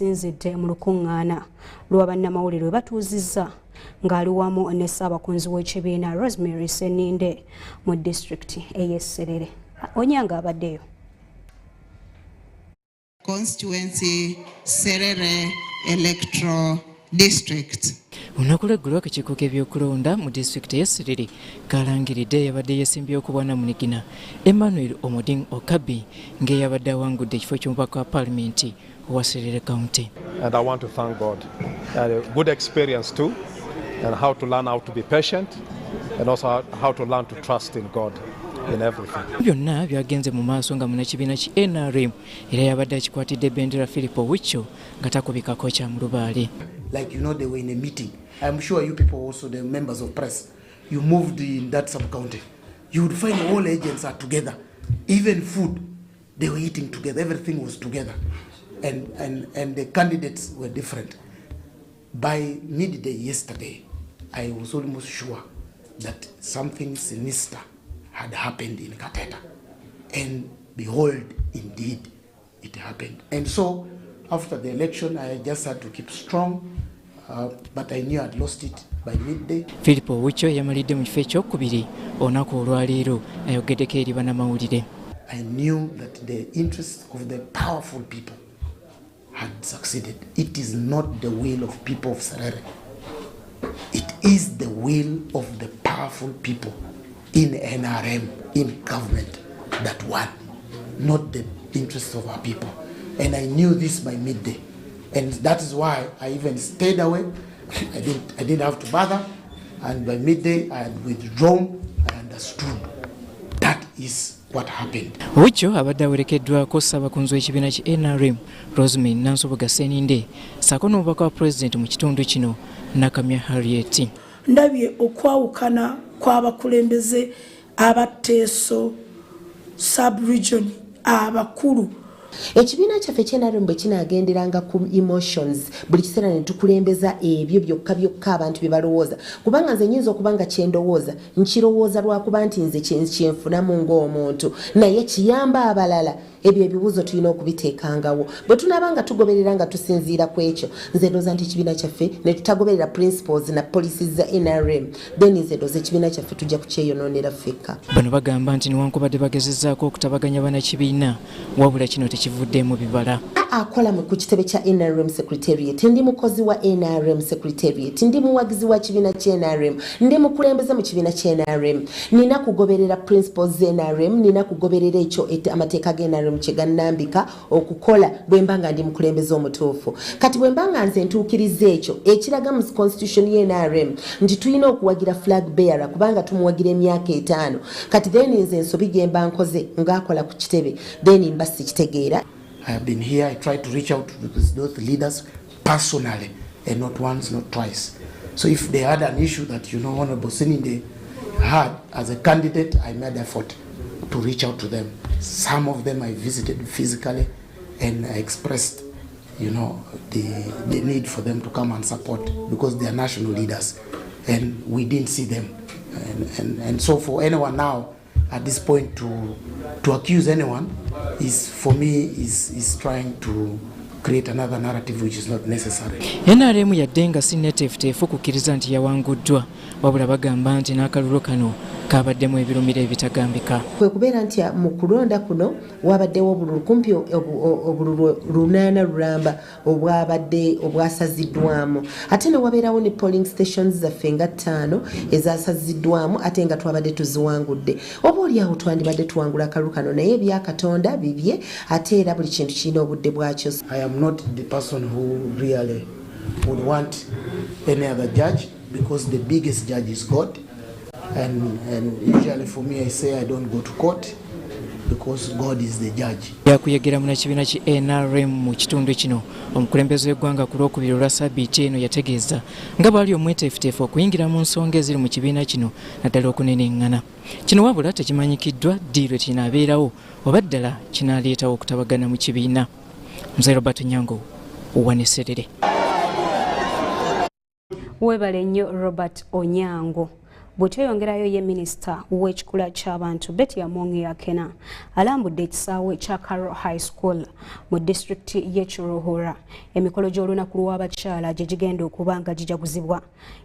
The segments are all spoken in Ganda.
yasinzidde mu lukuŋŋaana lwa bannamawulire lwe batuuzizza ng'ali wamu ne ssaabakunzi w'ekibiina Rosemary Seninde mu disitulikiti ey'Esserere. Onyanga abaddeyo. Constituency Serere Electoral District. Unakulegulwa akakiiko k'ebyokulonda mu disitulikiti y'Esserere kalangiridde yabadde yeesimbye okubwana munigina Emmanuel Omoding Okabi ng'eyabadde awangudde ekifo ky'omubaka wa Paalamenti owa Serere County. And I want to thank God. I had a good experience too, and how to learn how to be patient, and also how to learn to trust in God in everything. Byonna byagenze mu maaso nga munnakibiina ki NRM era yabadde akikwatidde ebendera Philip Owucho nga takubikako kya mu lubaale. Like, you know, they were in a meeting. I'm sure you people also, the members of press, you moved in that sub-county. You would find all agents are together. Even food, they were eating together. Everything was together. And the candidates were different. By midday yesterday, I was almost sure that something sinister had happened in Kateta. And behold, indeed, it happened. And so, after the election, I just had to keep strong, but I knew I'd lost it by midday. Philip Owucho yamalidde mu kifo ekyokubiri olunaku olwaleero ayogeddeko eri bannamawulire. I knew that the interests of the powerful people had succeeded. It is not the will of people of Serere. It is the will of the powerful people in NRM, in government, that won, not the interests of our people. And I knew this by midday, and that is why I even stayed away. I didn't have to bother, and by midday I had withdrawn. I understood that is what happened. Owucho abadde awerekeddwako ssaabakunzi w'ekibiina ki NRM Rosemary Seninde ssaako n'omubaka wa pulezidenti mu kitundu kino Nakamya Harriet. Ndabye okwawukana kw'abakulembeze abateeso sub-region abakulu. Ekibiina kyaffe ky'NRM bwe kinaagenderanga ku emotions buli kiseera ne tukulembeza ebyo byokka abantu bye balowooza, kubanga nze nnyinza okuba nga kyendowooza nkirowooza lwakuba nti nze kyenfunamu ng'omuntu, naye kiyamba abalala. Ebyo ebibuuzo tulina okubiteekangawo bwe tunaaba nga tugoberera nga tusinziira ku ekyo. Nze ndowooza nti ekibiina kyaffe ne tutagoberera principles na policies za NRM, then nze ndowooza ekibiina kyaffe tujja kukyeyonoonera ffekka. Bano bagamba nti newankubadde bagezezzaako okutabaganya bannakibiina wabula kino tekivuddemu bibala. Akola ku kitebe kya NRM Secretariat, ndi mukozi wa NRM Secretariat, ndi muwagizi wa kibiina kya NRM, ndi mukulembeze mu kibiina kya NRM. Nina kugoberera principles za NRM, nina kugoberera ekyo amateeka ga NRM kye gannambika okukola bwe mba nga ndi mukulembeze omutuufu. Kati bwe mba nga nze ntuukiriza ekyo ekiraga mu constitution ya NRM nti tulina okuwagira flag bearer kubanga tumuwagira emyaka 5. Kati then nze ensobi gye mba nkoze ng'akola ku kitebe then mba sikitegeera. I have been here. I tried to reach out to those leaders personally, and not once, not twice. So if they had an issue that, you know, Honorable Seninde had as a candidate, I made effort to reach out to them. Some of them I visited physically, and I expressed, you know, the need for them to come and support because they are national leaders, and we didn't see them. And so for anyone now at this point to accuse anyone is, for me, is trying to create another narrative which is not necessary. NRM yadde nga sinneteefuteefu kukkiriza nti yawanguddwa wabula bagamba nti n'akalulu kano kabaddemu ebirumira ebitagambika. Kwe kubeera nti mu kulonda kuno wabaddewo obululu kumpi obululu 8 lulamba obwasaziddwamu, ate ne wabeerawo ne polling stations zaffe nga 5 ezasaziddwamu ate nga twabadde tuziwangudde. Oba oliawo twandibadde tuwangula akalulu kano naye ebya Katonda bibye ate era buli kintu kirina obudde bwakyo. I am not the person who really would want any other judge because the biggest judge is God. And usually for me, I say I don't go to court because God is the judge. Yakuyegera munnakibiina ki NRM mu kitundu kino omukulembeze w'eggwanga ku Lwokubiri olwa Ssabbiiti eno yategeeza nga bwali omweteefuteefu okuyingira mu nsonga eziri mu kibiina kino naddala okunenengana. Kino wabula tekimanyikiddwa ddi lwe kinaabeerawo oba ddala kinaaleetawo okutabagana mu kibiina. Mzee Robert Nyango Uwane Serere. Webale nnyo Robert Onyango. bw'etweyongerayo ye minisita w'ekikula ky'abantu Betty Amongi Akena alambudde ekisaawe kya Carroll High School mu disitulikiti y'e Kiruhura emikolo gy'olunaku lw'abakyala gye gigenda okuba nga gijaguzibwa.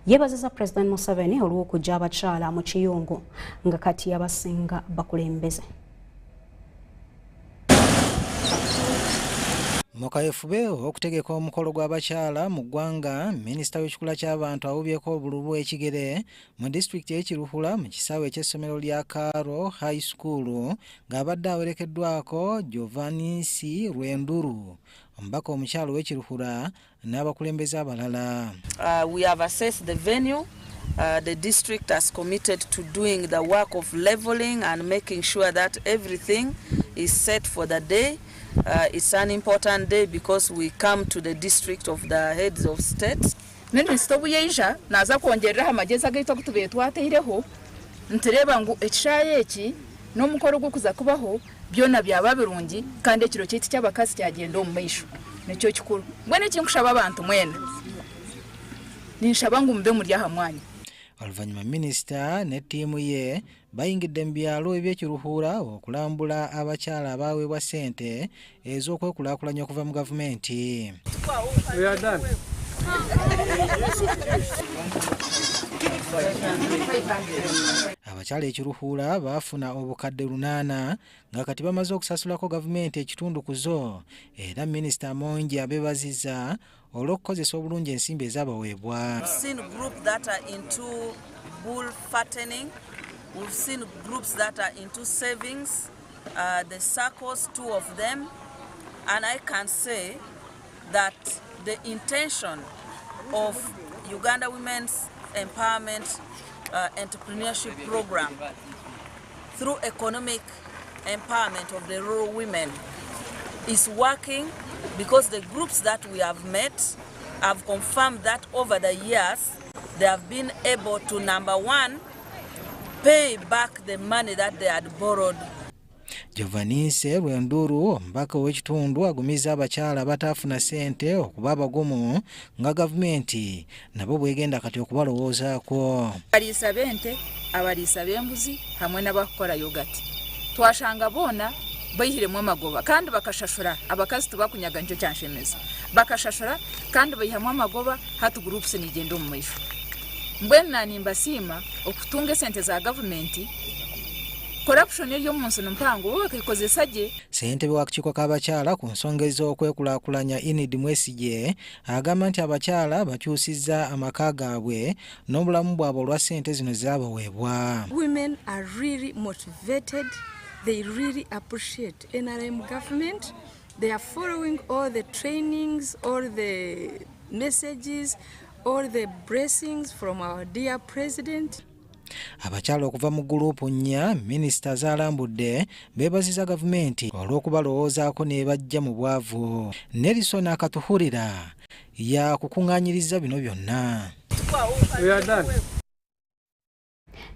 Yeebaziza President Museveni olw'okujja abakyala mu kiyungu nga kati abasinga bakulembeze. Mukaefube okutegeka omukolo gw'abakyala mu ggwanga, minisita w'ekikula ky'abantu awubyeko obululu ekigere mu disitulikiti y'e Kiruhura mu kisaawe eky'essomero lya Carroll High School ng'abadde awerekeddwako Giovanisi Rwenduru, omubaka omukyalo w'e Kiruhura n'abakulembeze abalala. We have assessed the venue. The district has committed to doing the work of leveling and making sure that everything is set for the day. It's an important day because we come to the district of the heads of state. Minisita Buyeja naza kwongereraho amagezi agaita kutubeye twateireho ntereba ngu ekishaye eki n'omukoro gw'okuza kubaho byona byaba birungi kandi ekiro kyiti ky'abakazi kyagenda omu maisho nekyo kikuru. Mbwene kinkushaba abantu mwena ninshaba ngu mube muri aha mwanya. Oluvannyuma minisita ne ttiimu ye bayingidde mu byalo eby'ekiruhura okulambula abakyala abaweebwa ssente ez'okwekulaakulanya okuva mu gavumenti. Abakyala ekiruhura baafuna obukadde 800 nga kati bamaze okusasulako gavumenti ekitundu ku zo, era minisita Amongi abeebazizza olw'okukozesa obulungi ensimbi ezaabaweebwa. We've seen groups that are into bull fattening. We've seen groups that are into savings, the circles, 2 of them, and I can say that the intention of Uganda Women's Empowerment Entrepreneurship Program through economic empowerment of the rural women is working, because the groups that we have met have confirmed that over the years they have been able to, number one, pay back the money that they had borrowed. Giovanisi Rwenduru, omubaka w'ekitundu, agumizza abakyala abataafuna ssente okuba abagumu nga gavumenti nabo bwegenda kati okubalowoozaako. Abaliisa b'ente, abaliisa b'embuzi hamwe n'abakukola yogati twashanga boona bayihiremu amagoba kandi bakashashura. Abakazi tubakunyaga nicyo kyanshemeza, bakashashura kandi bayihamu amagoba hati groups nigenda omu maisho. Mbwenu nanimbasiima okutunga esente za gavumenti. Corruption eri omunsi mpango bakikozesa gye. Ssentebe w'akakiiko k'abakyala ku nsonga ez'okwekulaakulanya Enid Mwesigye agamba nti abakyala bakyusizza amaka gaabwe n'obulamu bwabwe olwa ssente zino zaabaweebwa. Women are really motivated. They really appreciate NRM government. They are following all the trainings, all the messages, all the blessings from our dear president. Abakyala okuva mu gulupu 4 minisita zaalambudde beebaziza gavumenti olw'okubalowoozaako ne bajja mu bwavu. Nelson akatuhulira yakukuŋŋaanyiriza bino byonna.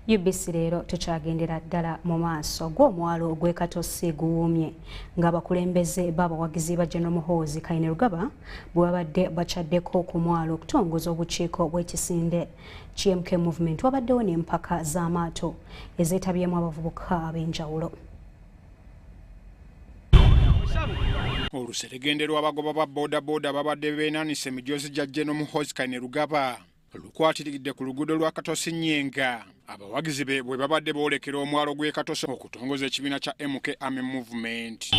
UBC Leero tukyagendera ddala mu maaso gw'omwalo ogw'Ekatosi guwuumye ng'abakulembeze b'abawagizi ba General Muhoozi Kainerugaba bwe babadde bakyaddeko ku mwalo okutongoza obukiiko bw'ekisinde. GMK Movement wabaddewo n'empaka z'amaato ezeetabyemu abavubuka ab'enjawulo. Oluseregende lw'abagoba ba bodaboda babadde beenaanise emijoozi gya General Muhoozi Kainerugaba lukwatiridde ku luguudo lwa Katosi Nyenga. Abawagizi be bwe babadde boolekera omwalo gw'e Katosi okutongoza ekibiina kya MK Army Movement.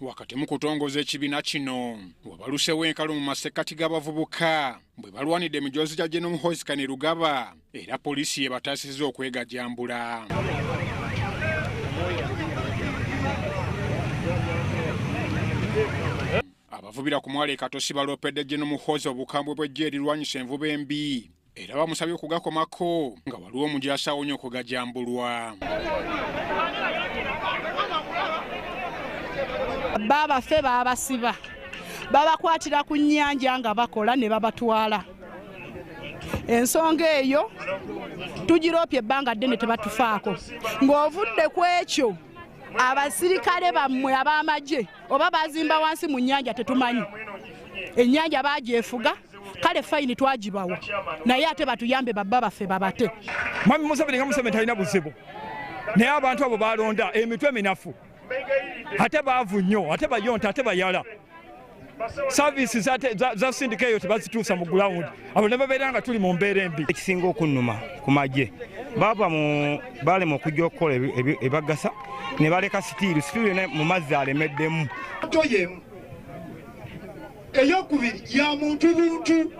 Wakati mu kutongoza ekibiina kino wabalusewo enkalo mu masekkati g'abavubuka bwe balwanidde emijoozi gya General Muhoozi Kainerugaba era poliisi yebataasizza okwegajambula. Abavubira ku mwalo e Katosi baloopedde General Muhoozi obukambwe bw'eggye erirwanyisa envuba embi era bamusabye okugakomako nga waliwo omujaasi awonya okugajambulwa. Babaffe babasiba babakwatira ku nnyanja nga bakola ne babatwala. Ensonga eyo tugiroopye ebbanga ddene tebatufaako ng'ovudde ku ekyo abasirikale bammwe ab'amagye oba bazimba wansi mu nnyanja tetumanyi. Ennyanja bagyefuga kale fayini twagibawa naye ate batuyambe babba baffe babate. Mwami Museveni nga Museveni talina buzibu naye abantu abo balonda emitwe minafu ate baavu nnyo ate bayonta ate bayala services za sindikeeyo tebazituusa mu ground abo ne babeera nga tuli mu mbeera embi. Ekisinga okunnuma ku magye balema okujja okukola ebagasa ne baleka sitiiru mu mazzi alemeddemu. Eyokubiri ya muntu buntu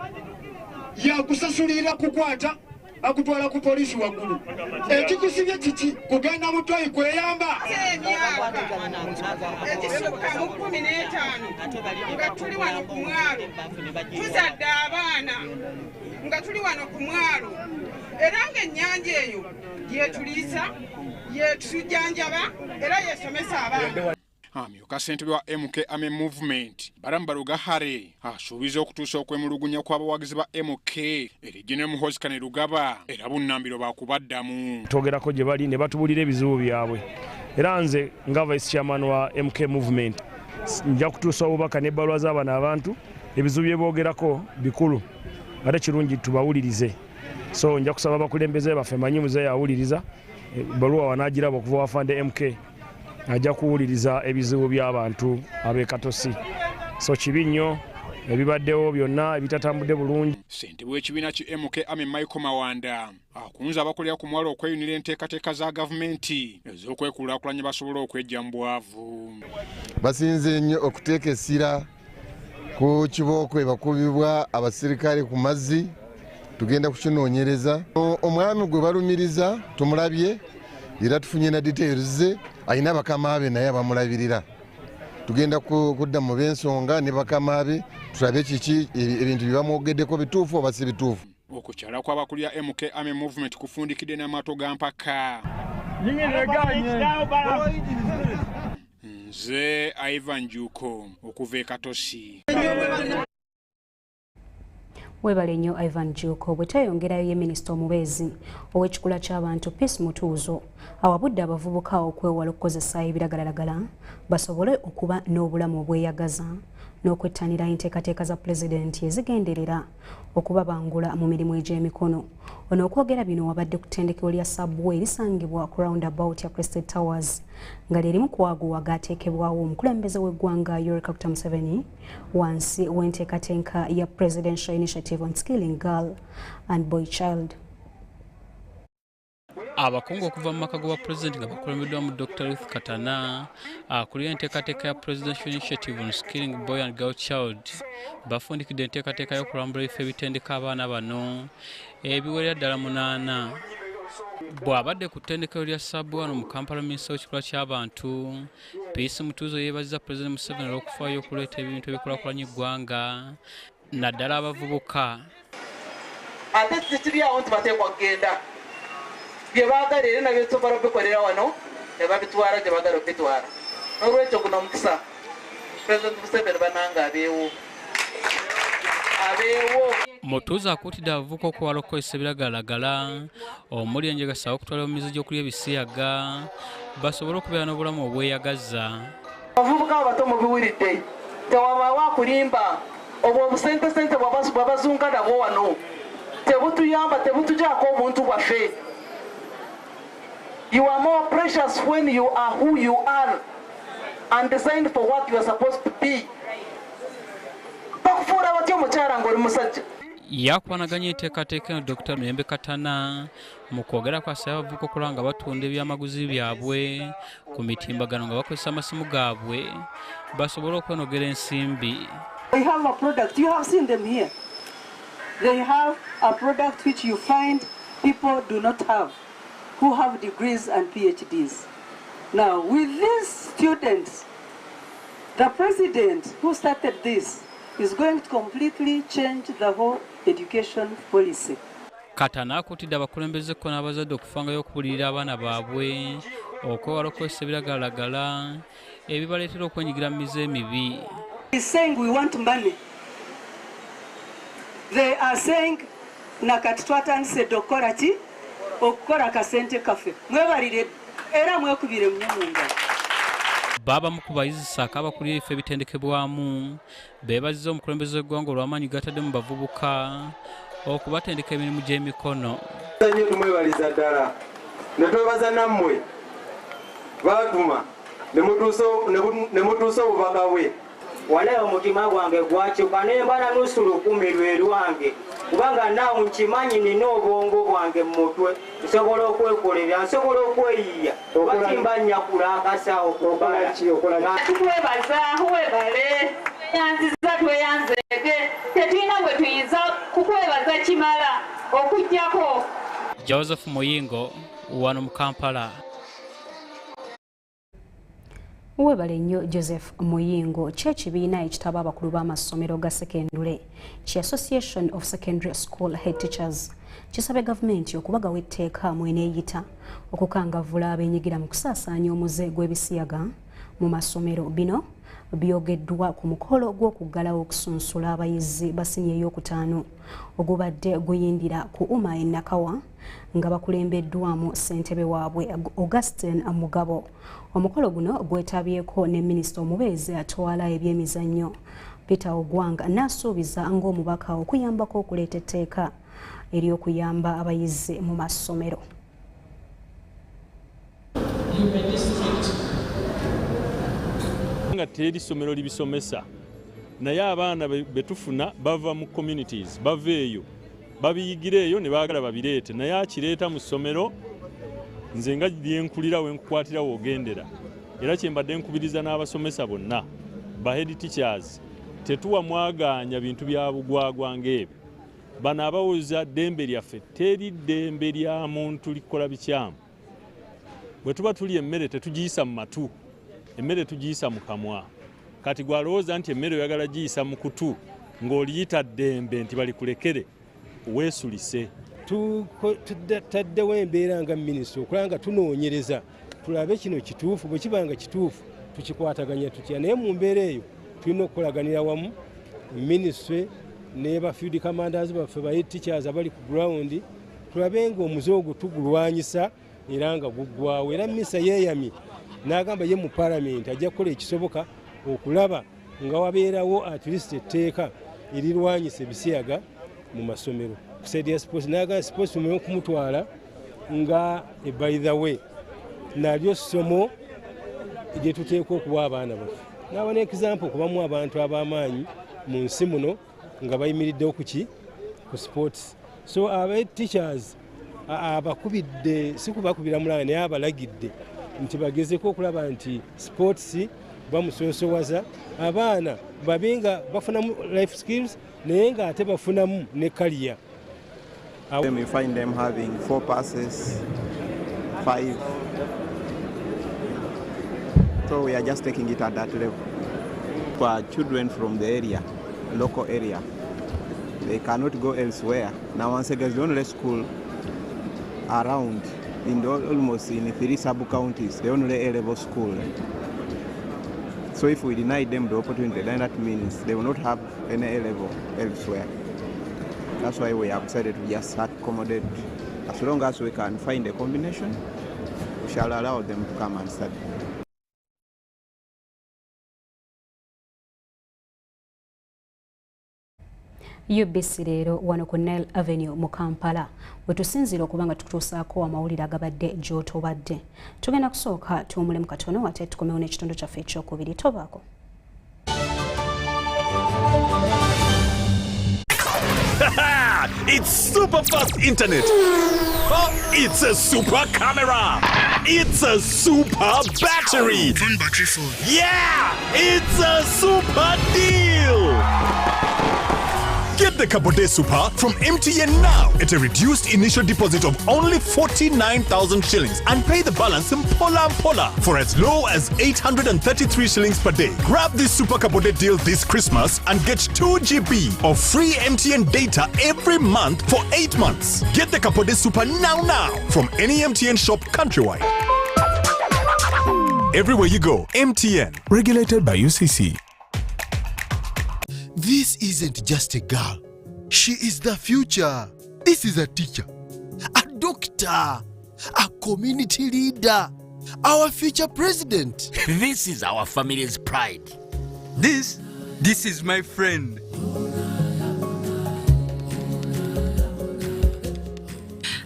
ya kusasulira kukwata akutwala ku polisi waggulu ekikusibye kiki kugenda mu toyi kweyamba ekisukka mu 15 nga tuli wano ku mwalo tuzadde abaana nga tuli wano ku mwalo era ng'ennyanja eyo yetuliisa yetujjanjaba era yesomesa abaana. Amyuka ssentebe wa MK Ame Movement Barambaruga Hare asuubiza okutuusa okwemulugunya kw'abawagizi ba MK eri General Muhoozi Kainerugaba era bunnambiro bakubaddamu. Twogerako gye bali ne batubulira ebizibu byabwe era nze nga vice chairman wa MK Movement nja kutuusa obubaka n'ebbaluwa z'abana abantu ebizibu bye boogerako bikulu ate kirungi tubawulirize. So nja kusaba abakulembeze baffe manyi muzeeyi awuliriza ebbaluwa wanaagiraba okuva wa Fande MK ajja kuwuliriza ebizibu by'abantu ab'e Katosi. So kibi nnyo ebibaddewo byonna ebitatambudde bulungi. Ssentebe w'ekibiina ki MK Ame Michael Mawanda akunze abakolera ku mwalo okweyunira enteekateeka za gavumenti ez'okwekulaakulanya basobole okwejja mu bwavu. Basinze nnyo okuteeka essira ku kibooko ebakubibwa abasirikale ku mazzi tugenda kukinoonyereza. Omwami gwe balumiriza tumulabye era tufunye na details ze ayina bakama be naye abamulabirira. Tugenda kudda mu b'ensonga ne bakama be tulabe kiki ebintu bye bamwogeddeko bituufu oba si bituufu. Okukyala kw'abakulira MK Ame Movement kufundikidde n'amaato ga mpaka. Nze Ivan Juko okuva e Katosi. Webale nnyo Ivan Juko bwetayongerayo ye minisita omubeezi ow'ekikula ky'abantu Peace Mutuuzo awabudde abavubuka okwewala okukozesa ebiragalalagala basobole okuba n'obulamu obweyagaza n'okwettanira enteekateeka za pulezidenti ezigenderera okubabangula mu mirimu egy'emikono. Ono okwogera bino wabadde ku ttendekero lya Subway erisangibwa ku roundabout ya Crested Towers nga lyerimu kuwaguwa gaateekebwawo omukulembeze w'eggwanga Yoweri Kaguta Museveni wansi w'enteekateeka ya Presidential Initiative on Skilling Girl and Boy Child. Abakungu okuva mu maka g'obwa pulezidenti nga bakulembeddwa mu Dr. Ruth Katana akulira enteekateeka ya Presidential Initiative on Skilling Boy and Girl Child bafundikidde enteekateeka y'okulambula ebifo ebitendeka abaana bano ebiwerera ddala 8. Bw'abadde ku ttendekero lya Subway wano mu Kampala minisita w'ekikula ky'abantu Peace Mutuuzo yeebaziza Pulezidenti Museveni olw'okufaayo okuleeta ebintu ebikulaakulanya eggwanga naddala abavubuka. Ate tekiri awo nti bateekwa kugenda bye baagala era nabyo tusobola obikolera wano ne babitwala gye baagala okubitwala. N'olwekyo guno omukisa Pulezidenti Museveni bananga abeewo. Mutuuzo akuutidde abavubuka okuwala okukozesa ebiragalalagala omuli enjegesa okutwala mu mizi gy'okulya ebisiyaga basobole okubeera n'obulamu obweyagaza. Abavubuka abato mubiwulidde tewabaawo akulimba obwo obusentesente bw'abazunga nabwo wano tebutuyamba tebutugyako obuntu bwaffe. You are more precious when you are who you are and designed for what you are supposed to be. Bakufuula batya omukyala ng'oli musajja. Yakwanaganya enteekateeka eno Dr. Muyembe Katana mu kwogera kwasaba abavubuka okulaba nga batunda ebyamaguzi byabwe ku mitimbagano nga bakozesa amasimu gaabwe basobole okwenogera ensimbi. They have a product, you have seen them here. They have a product which you find people do not have, who have degrees and PhDs. Now, with these students, the president who started this is going to completely change the whole education policy. Katana akuutidde abakulembeze ko n'abazadde okufangayo okubulirira abaana baabwe okwewala okukozesa ebiragalalagala ebibaleetera okwenyigira mu mize emibi. He's saying we want money. They are saying nakati twatandise okukola ki okukola akasente kaffe mwebalire era mwekubire mu ngalo. baba mu kubayizi ssaako abakulira ebifo ebitendekebwamu beebaziza omukulembeze w'eggwanga olw'amaanyi gatadde mu bavubuka okubatendeka emirimu gy'emikono. Nnyo tumwebaliza ddala ne twebaza nammwe baatuma ne mutuusa obubaka bwe. Walayo omutima gwange gwakyuka ne mba nanusu lukumi lwe lwange kubanga naawe nkimanyi nina obwongo bwange mu mutwe nsobola okwekolera nsobola okweyiya bakimba nnyakula akasawo tukwebaza webale yanziza tweyanzege tetulina bwe tuyinza kukwebaza kimala okujjako. Joseph Muyingo wano mu Kampala. Webale nnyo Joseph Muyingo. Kyekibiina ekitaba abakulu b'amasomero ga sekendule ki Association of Secondary School Head Teachers kisabye gavumenti okubagawo etteeka mweneeyita okukangavvula abeenyigira mu kusaasaanya omuze gw'ebisiyaga mu masomero. Bino byogeddwa ku mukolo gw'okuggalawo okusunsula abayizi basinye ey'okutaano ogubadde guyindira ku Uma e Nakawa nga bakulembeddwamu ssentebe waabwe Augustine Mugabo. Omukolo guno gwetabyeko ne minisita omubeezi atwala ebyemizannyo Peter Ogwanga n'asuubiza ng'omubaka okuyambako okuleeta etteeka ery'okuyamba abayizi mu masomero. Nga teri somero libisomesa naye abaana betufuna bava mu communities baveeyo babiyigireeyo ne baagala babireete naye akireeta mu ssomero nze nga lyenkulira wenkukwatira wogendera era kyembadde nkubiriza n'abasomesa bonna ba head teachers tetuwa mwagaanya bintu bya bugwagwa ng'ebyo bano abawuza ddembe lyaffe teri ddembe lya muntu likola bikyamu bwe tuba tuli emmere tetugiyisa mu matu emmere tugiyisa mu kamwa kati gwalowooza nti emmere oyagala giyisa mu kutu ng'oliyita ddembe nti balikulekere weesulise. Tutaddewo embeera nga minisita okulaba nga tunoonyereza tulabe kino kituufu bwe kiba nga kituufu tukikwataganya tutya naye mu mbeera eyo tulina okukolaganira wamu minisitule ne ba field commanders baffe ba head teachers abali ku ground tulabe nga omuze ogwo tugulwanyisa era nga guggwawo era minisita yeeyamye n'agamba ye mu palamenti ajja kukola ekisoboka okulaba nga wabeerawo at least etteeka erirwanyisa ebisiyaga mu masomero kusaidia sports n'agamba sports tumenye okumutwala nga by the way nalyo ssomo gye tuteekwa okuwa abaana baffe n'aba n'example okubamu abantu ab'amaanyi mu nsi muno nga bayimiriddewo ku sports so aba teachers abakubidde si kubakubira mulanga naye abalagidde nti bagezeko okulaba nti sports bamusoosowaza abaana babe nga bafunamu life skills naye nga ate bafunamu ne kaliya. We find them having 4 passes, 5. So we are just taking it at that level. For children from the area, local area, they cannot go elsewhere. Now once again, the only school around almost in 3 sub-counties, the only A-level school. So if we deny them the opportunity, then that means they will not have any A-level elsewhere. That's why we have decided to just accommodate. As long as we can find a combination, we shall allow them to come and study. UBC Leero wano ku Nile Avenue mu Kampala wetusinzira okuba nga tutuusaako amawulire agabadde gy'otobadde. Tugenda kusooka tuwumulemu katono ate tukomewo n'ekitundu kyaffe ekyokubiri. Tobaako. It's super fast internet. Oh, it's a super camera. It's a super battery. Phone battery full. Yeah, it's a super deal. Get the Kabode Super from MTN now at a reduced initial deposit of only 49,000 shillings and pay the balance in Pola for as low as 833 shillings per day. Grab this Super Kabode deal this Christmas and get 2 GB of free MTN data every month for 8 months. Get the Kabode Super now from any MTN shop countrywide. Everywhere you go, MTN. Regulated by UCC. This isn't just a girl. She is the future. This is a teacher, a doctor, a community leader, our future president. This is our family's pride. This is my friend.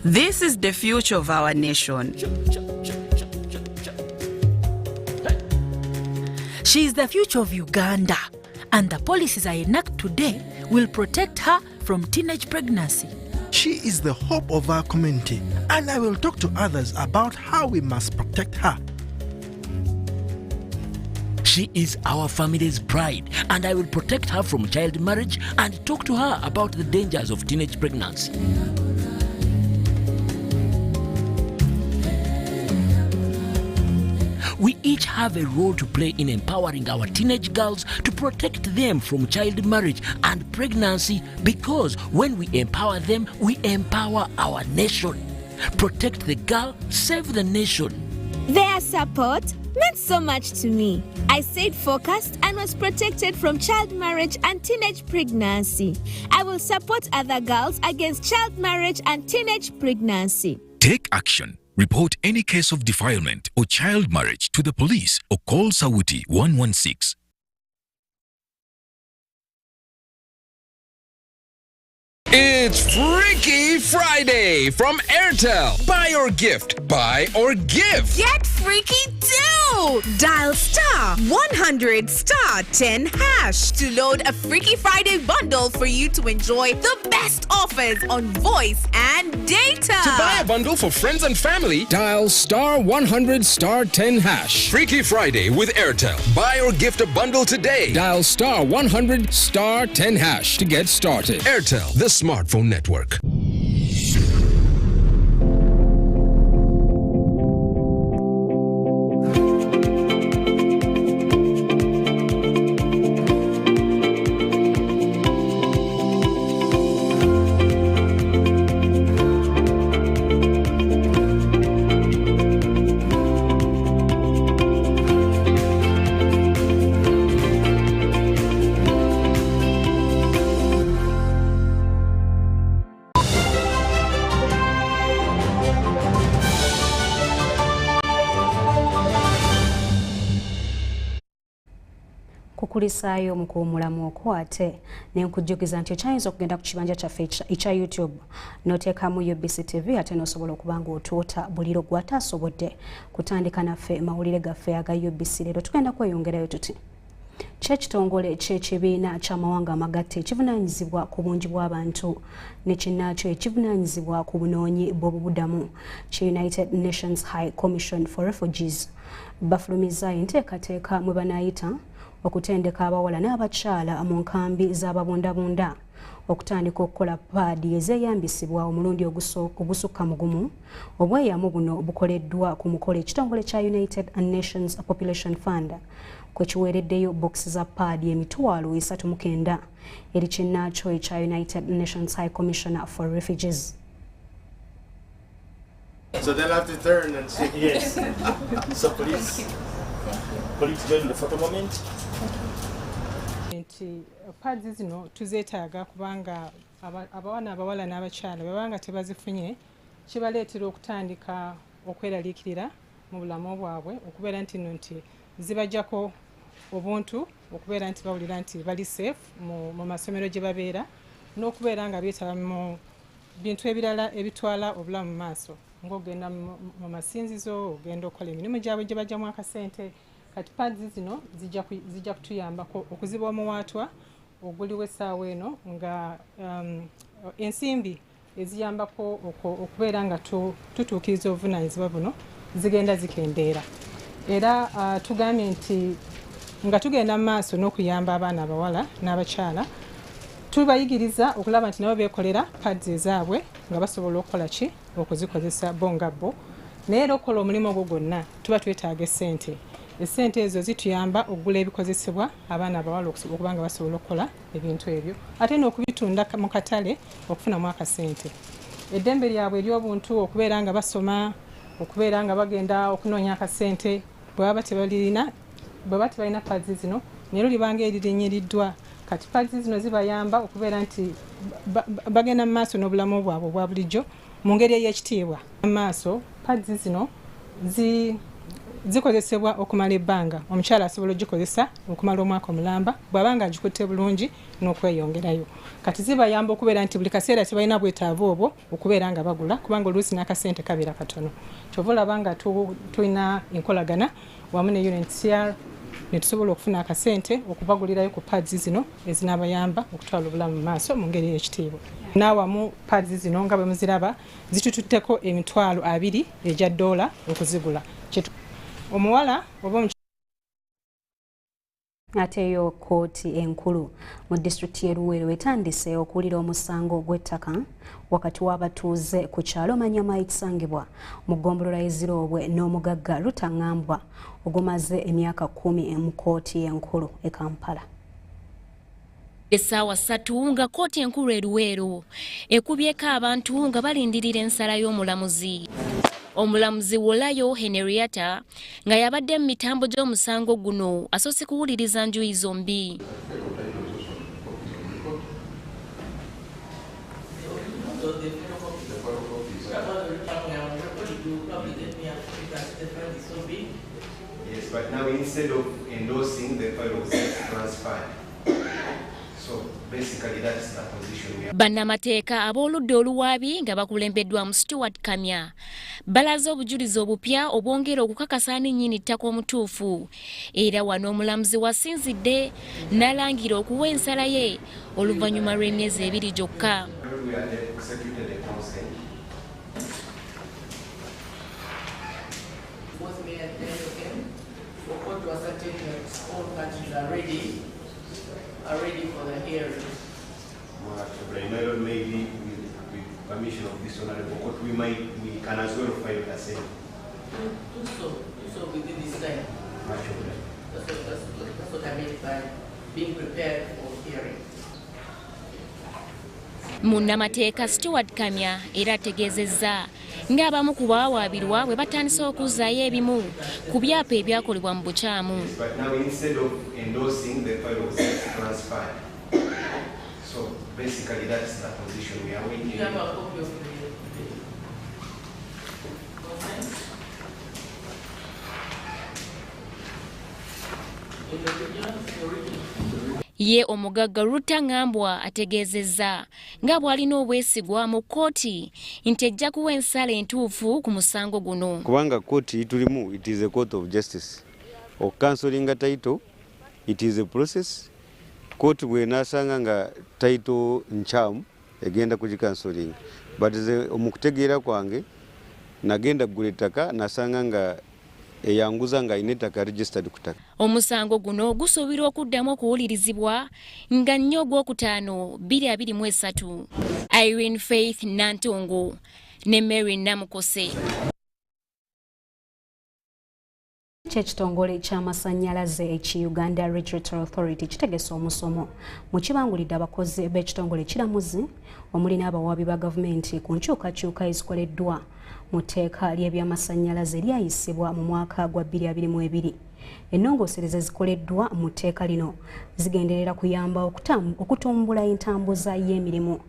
This is the future of our nation. She is the future of Uganda, and the policies I enact today will protect her from teenage pregnancy. She is the hope of our community, and I will talk to others about how we must protect her. She is our family's pride, and I will protect her from child marriage and talk to her about the dangers of teenage pregnancy. We each have a role to play in empowering our teenage girls to protect them from child marriage and pregnancy, because when we empower them, we empower our nation. Protect the girl, save the nation. Their support meant so much to me. I stayed focused and was protected from child marriage and teenage pregnancy. I will support other girls against child marriage and teenage pregnancy. Take action. Report any case of defilement or child marriage to the police or call Sawuti 116. It's Freaky Friday from Airtel. Buy or gift. Buy or give. Get freaky too! Dial *100 *10 hash to load a Freaky Friday bundle for you to enjoy the best offers on voice and data. To buy a bundle for friends and family, dial *100 *10 hash. Freaky Friday with Airtel. Buy or gift a bundle today. Dial *100 *10 hash to get started. Airtel, the smartphone network. Kukulisaayo mu kuwumulamu okwo ate ne nkujjukiza nti okyayinza okugenda ku kibanja kyaffe ekya YouTube n'oteekamu UBC TV ate n'osobola okuba ng'otuuta buliro gw'ataasobodde kutandika naffe mawulire gaffe aga UBC leero. Tugenda kweyongerayo tuti ky'ekitongole ky'ekibiina ky'amawanga amagatte ekivunaanyizibwa ku bungi bw'abantu ne kinnaakyo ekivunaanyizibwa ku bunoonyi bw'obubudamu ki United Nations High Commission for Refugees bafulumizza enteekateeka mwe banaayita okutendeka abawala n'abakyala mu nkambi z'ababundabunda okutandika okukola paadi ezeeyambisibwa omulundi ogusukka mu gumu. Obweyamu buno bukoleddwa ku mukolo ekitongole kya United Nations Population Fund kwe kiweereddeyo bokisi za paadi emitwalo 39 eri kinnaakyo ekya United Nations High Commissioner for Refugees. So they'll have to turn and say yes. So please join the photo moment. Pads zino tuzeetaaga kubanga abawana abawala n'abakyala babanga tebazifunye kibaleetera okutandika okweraliikirira mu bulamu bwabwe, okubeera nti zibajjako obuntu, okubeera nti bawulira nti bali safe mu masomero gye babeera, n'okubeera nga beetaba mu bintu ebirala ebitwala obulamu mu maaso ng'ogenda mu masinzizo, ogenda okukola emirimu gyabwe gye bajjamu akasente. Kati pads zino zijja kutuyambako okuziba omuwaatwa oguliwo essaawa eno nga ensimbi eziyambako okubeera nga tutuukiriza obuvunaanyizibwa buno zigenda zikendeera. Era tugambye nti nga tugenda mu maaso n'okuyamba abaana abawala n'abakyala, tubayigiriza okulaba nti nabo beekolera pads ezaabwe nga basobola okukola ki okuzikozesa bo nga bo. Naye era okukola omulimu ogwo gwonna tuba twetaaga essente. Essente ezo zituyamba okugula ebikozesebwa abaana abawala okuba nga basobola okukola ebintu ebyo, ate n'okubitunda mu katale okufunamu akasente. Eddembe lyabwe ery'obuntu okubeera nga basoma, okubeera nga bagenda okunoonya akasente, bwe baba tebalina pads zino neero libanga eririnyiriddwa. Kati pads zino zibayamba okubeera nti bagenda mu maaso n'obulamu bwabwe obwa bulijjo mu ngeri ey'ekitiibwa. Mu maaso pads zino zikozesebwa okumala ebbanga omukyala asobola ogikozesa okumala omwaka omulamba bw'abanga agikutte bulungi n'okweyongerayo. Kati zibayamba okubeera nti buli kaseera tebalina bwetaavu obwo okubeera nga bagula kubanga oluusi n'akasente kabeera katono. Kyova olaba nga tulina enkolagana wamu ne UNHCR ne tusobola okufuna akasente okubagulirayo ku pads zino ezinabayamba okutwala obulamu mu maaso mu ngeri y'ekitiibwa. N'awamu pads zino nga bwe muziraba zitututteko $20 egya $, okuzigula. Omuwala oba ate yo kooti enkulu mu disitulikiti y'e Luweero etandise okuwulira omusango gw'ettaka wakati w'abatuuze ku kyalo Manyama ekisangibwa mu ggombolola y'Eziroobwe n'omugagga Lutaŋŋambwa ogumaze emyaka 10 mu kooti enkulu e Kampala. Essaawa 3 nga kooti enkulu e Luweero ekubyeko abantu nga balindirira ensala y'omulamuzi. Omulamuzi Wolayo Henrietta nga yabadde mu mitambo gy'omusango guno asoose kuwuliriza njuyi zombi. Yes, but now instead of endorsing, the file was transferred. So basically that's the position we are. Bannamateeka ab'oludda oluwaabi nga bakulembeddwamu Stuart Kamya balaze obujulizi obupya obwongera okukakasa nnyini ttaka omutuufu era wano omulamuzi wasinzidde n'alangira okuwa ensala ye oluvannyuma lw'emyezi 2 gyokka. Are ready for the hearing. Maybe with permission of this honorable court, we can as well file the same. Do so within this time. That's what I meant by being prepared for hearing. Munnamateeka Stuart Kamya era ategeezezza ng'abamu ku bawaabirwa bwe batandise okuzzaayo ebimu ku byapa ebyakolebwa mu bukyamu. But now instead of endorsing, the file was transferred. So basically that's the position we are waiting. You have a copy of the Ye omugagga Lutaŋŋambwa ategeezezza nga bw'alina obwesigwa mu kkooti nti ejja kuwa ensala entuufu ku musango guno. Kubanga kkooti tulimu, it is a court of justice. Cancelling a title, it is a process. Court bw'enaasanga nga title nkyamu egenda kugikansolinga. But omukutegeera kwange nagenda kugula ettaka nasanga nga eyanguza nga alina ettaka registered ku ttaka. Omusango guno gusuubirwa okuddamu okuwulirizibwa nga nnyo Ogwokutaano 2023. Irene Faith Nantongo ne Mary Namukose. Ky'ekitongole ky'amasannyalaze eki Uganda Regulatory Authority kitegese omusomo mu kibangulidde abakozi b'ekitongole ekiramuzi omuli n'abawaabi ba gavumenti ku nkyukakyuka ezikoleddwa mu tteeka ly'ebyamasannyalaze lyayisibwa mu mwaka gwa 2022. Ennongoosereza ezikoleddwa mu tteeka lino zigenderera kuyamba okutumbula entambuza y'emirimu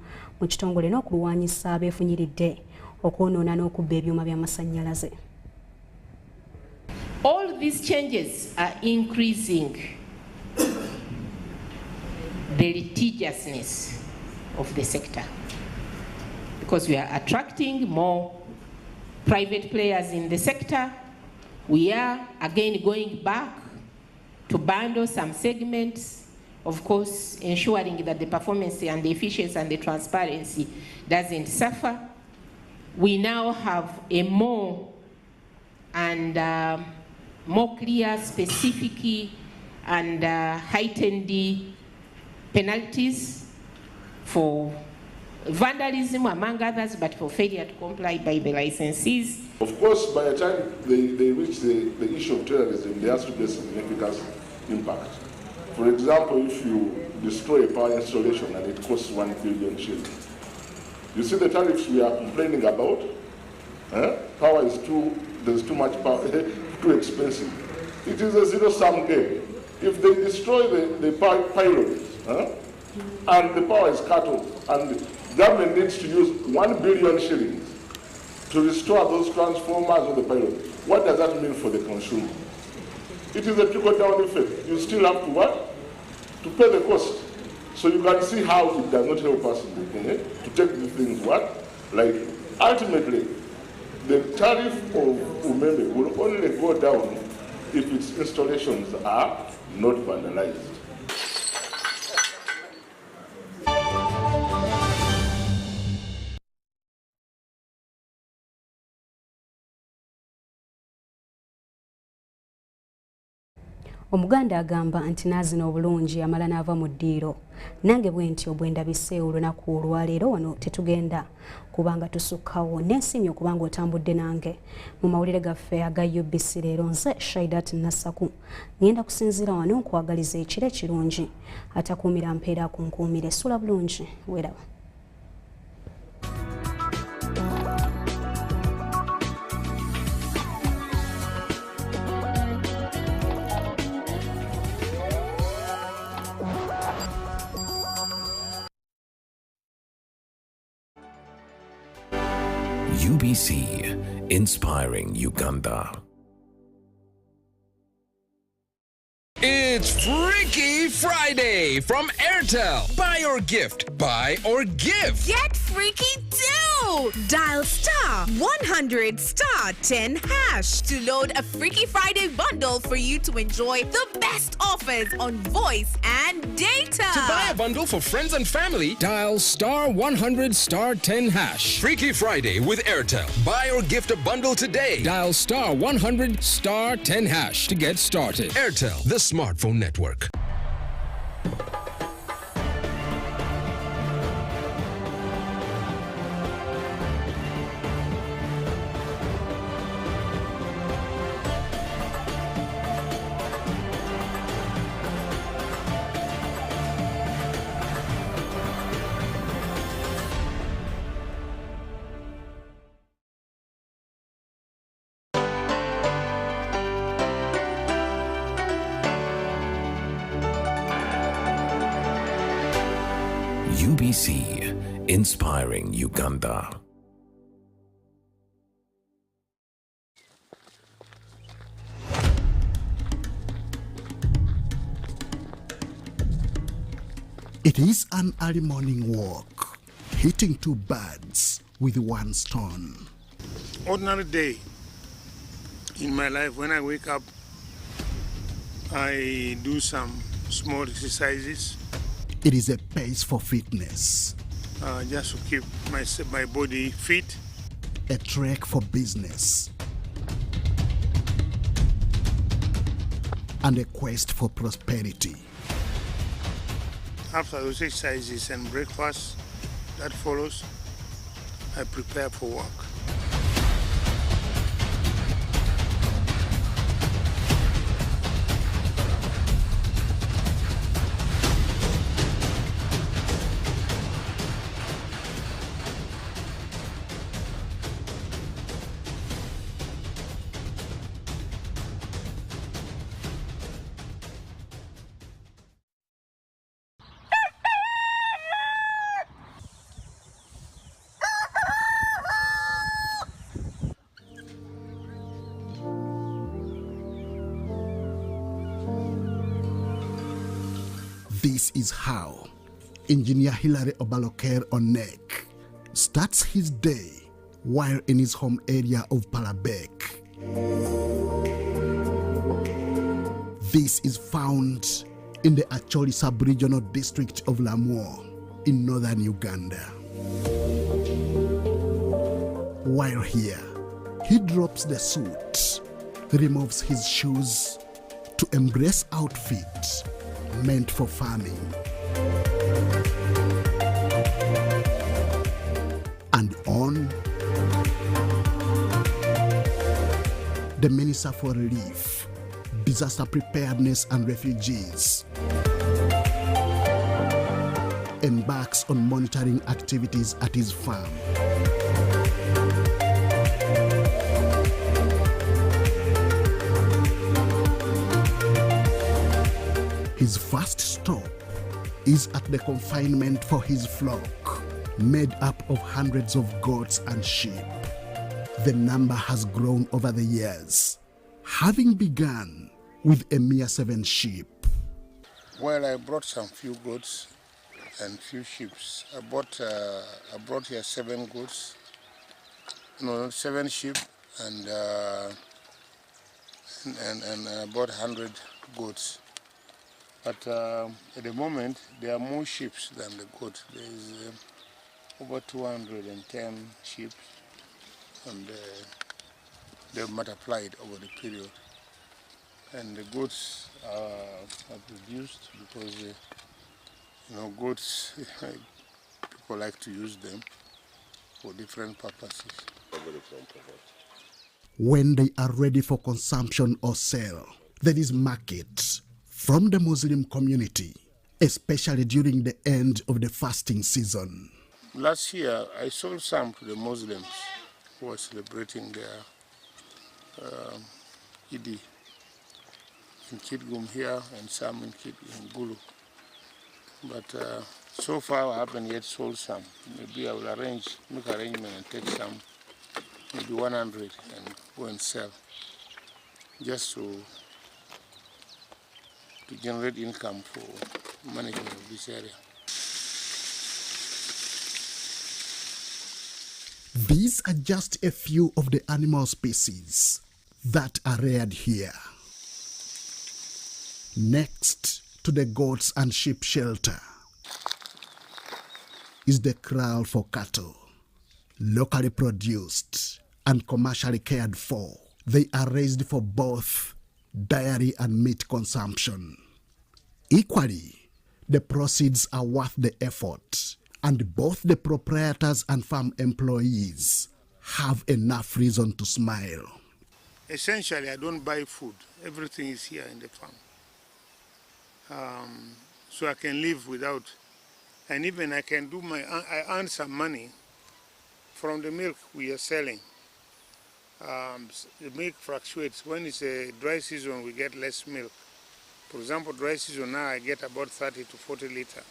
mu kitongole n'okulwanyisa abeefunyiridde okwonoona n'okubba ebyuma by'amasannyalaze. All these changes are increasing the litigiousness of the sector because we are attracting more private players in the sector. We are again going back to bundle some segments, of course, ensuring that the performance and the efficiency and the transparency doesn't suffer. We now have a more clear, specific, and heightened penalties for vandalism, among others, but for failure to comply by the licensees. Of course, by the time they reach the issue of terrorism, there has to be a significant impact. For example, if you destroy a power installation and it costs 1 billion shillings, you see the tariffs we are complaining about. Power is there's too much power, too expensive. It is a zero-sum game. If they destroy the pylons and the power is cut off, and the government needs to use 1 billion shillings to restore those transformers of the pylons, What does that mean for the consumer? It is a trickle-down effect. You still have to what? To pay the cost. So you can see how it does not help us in the beginning to take these things what? Like, ultimately, the tariff of Umeme will only go down if its installations are not vandalized. Omuganda agamba nti naazina obulungi amala n'ava mu ddiiro. Nange bwe ntyo bwe ndabise olunaku olwaleero wano tetugenda kubanga tusukkawo n'ensimye okubanga otambudde nange. Mu mawulire gaffe aga UBC Leero nze Shaidat Nassakui ngenda kusinziira wano nkwagaliza ekiro ekirungi atakuumira mpeera kunkuumire sula bulungi weeraba. UBC, inspiring Uganda. It's Freaky Friday from Airtel. Buy or gift. Buy or give. Get freaky too! Dial star 100 star 10 hash to load a Freaky Friday bundle for you to enjoy the best offers on voice and data. To buy a bundle for friends and family, dial star 100 star 10 hash. Freaky Friday with Airtel. Buy or gift a bundle today. Dial star 100 star 10 hash to get started. Airtel, the smartphone network. UBC, inspiring Uganda. It is an early morning walk, hitting two birds with one stone. Ordinary day in my life, when I wake up, I do some small exercises. It is a pace for fitness. Just to keep my body fit. A trek for business. And a quest for prosperity. After those exercises and breakfast that follows, I prepare for work. This is how Engineer Hilary Obaloker Onek starts his day while in his home area of Palabek. This is found in the Acholi sub-regional district of Lamuo in northern Uganda. While here, he drops the suit, removes his shoes to embrace outfit meant for farming. And on, the Minister for Relief, Disaster Preparedness and Refugees embarks on monitoring activities at his farm. His first stop is at the confinement for his flock, made up of hundreds of goats and sheep. The number has grown over the years, having begun with a mere 7 sheep. Well, I brought some few goats and few sheep. I brought here 7 goats, 7 sheep, and about 100 goats. But at the moment, there are more sheep than the goats. There is over 210 sheep, and they've multiplied over the period. And the goats are reduced because, goats, people like to use them for different purposes. When they are ready for consumption or sale, there is market from the Muslim community, especially during the end of the fasting season. Last year, I sold some to the Muslims who are celebrating their Eid in Kitgum here and some in Gulu. But so far, I haven't yet sold some. Maybe I will make arrangement and take some, maybe 100, and go and sell, just to generate income for management of this area. These are just a few of the animal species that are reared here. Next to the goats and sheep shelter is the kraal for cattle. Locally produced and commercially cared for, they are raised for both dairy and meat consumption. Equally, the proceeds are worth the effort, and both the proprietors and farm employees have enough reason to smile. Essentially, I don't buy food. Everything is here in the farm. So I can live without, and even I can do I earn some money from the milk we are selling. The milk fluctuates. When it's a dry season, we get less milk. For example, dry season now I get about 30 to 40 liters.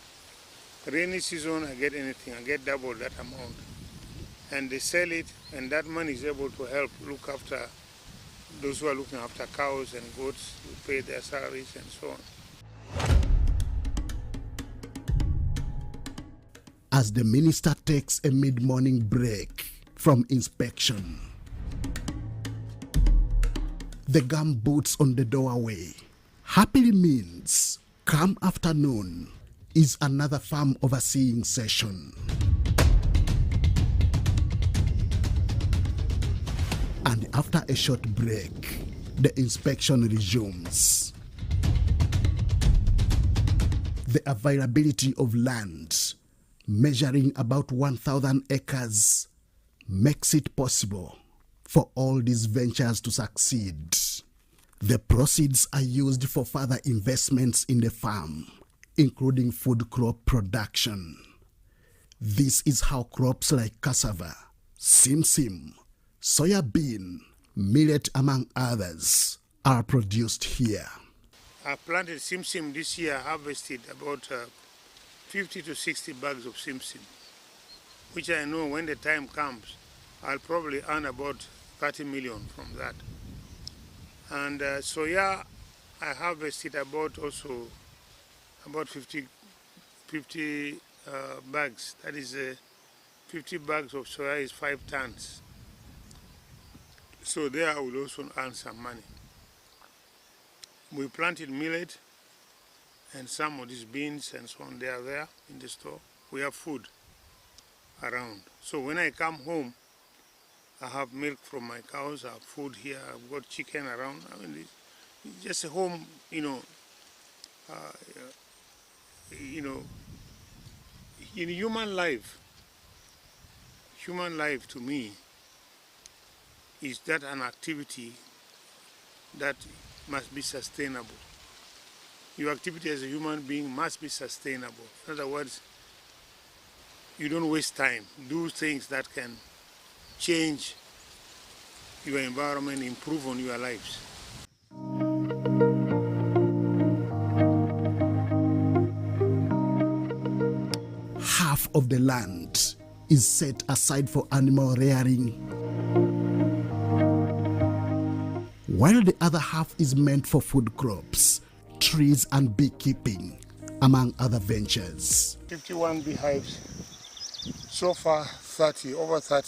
Rainy season, I get anything. I get double that amount. And they sell it, and that money is able to help look after those who are looking after cows and goats, who pay their salaries and so on. As the minister takes a mid-morning break from inspection, the gum boots on the doorway happily means come afternoon is another farm overseeing session. And after a short break, the inspection resumes. The availability of land, measuring about 1,000 acres, makes it possible for all these ventures to succeed. The proceeds are used for further investments in the farm, including food crop production. This is how crops like cassava, simsim, soya bean, millet, among others, are produced here. I planted simsim this year, harvested about 50 to 60 bags of simsim, which I know when the time comes, I'll probably earn about 30 million from that. And soya, I harvested about 50 bags. That is 50 bags of soya is 5 tons. So there I will also earn some money. We planted millet and some of these beans and so on, they are there in the store. We have food around. So when I come home, I have milk from my cows, I have food here, I've got chicken around. I mean, it's just a home, in human life to me is that an activity that must be sustainable. Your activity as a human being must be sustainable. In other words, you don't waste time. Do things that can change your environment, improve on your lives. Half of the land is set aside for animal rearing, while the other half is meant for food crops, trees and beekeeping, among other ventures. 51 beehives, so far 30, over 30.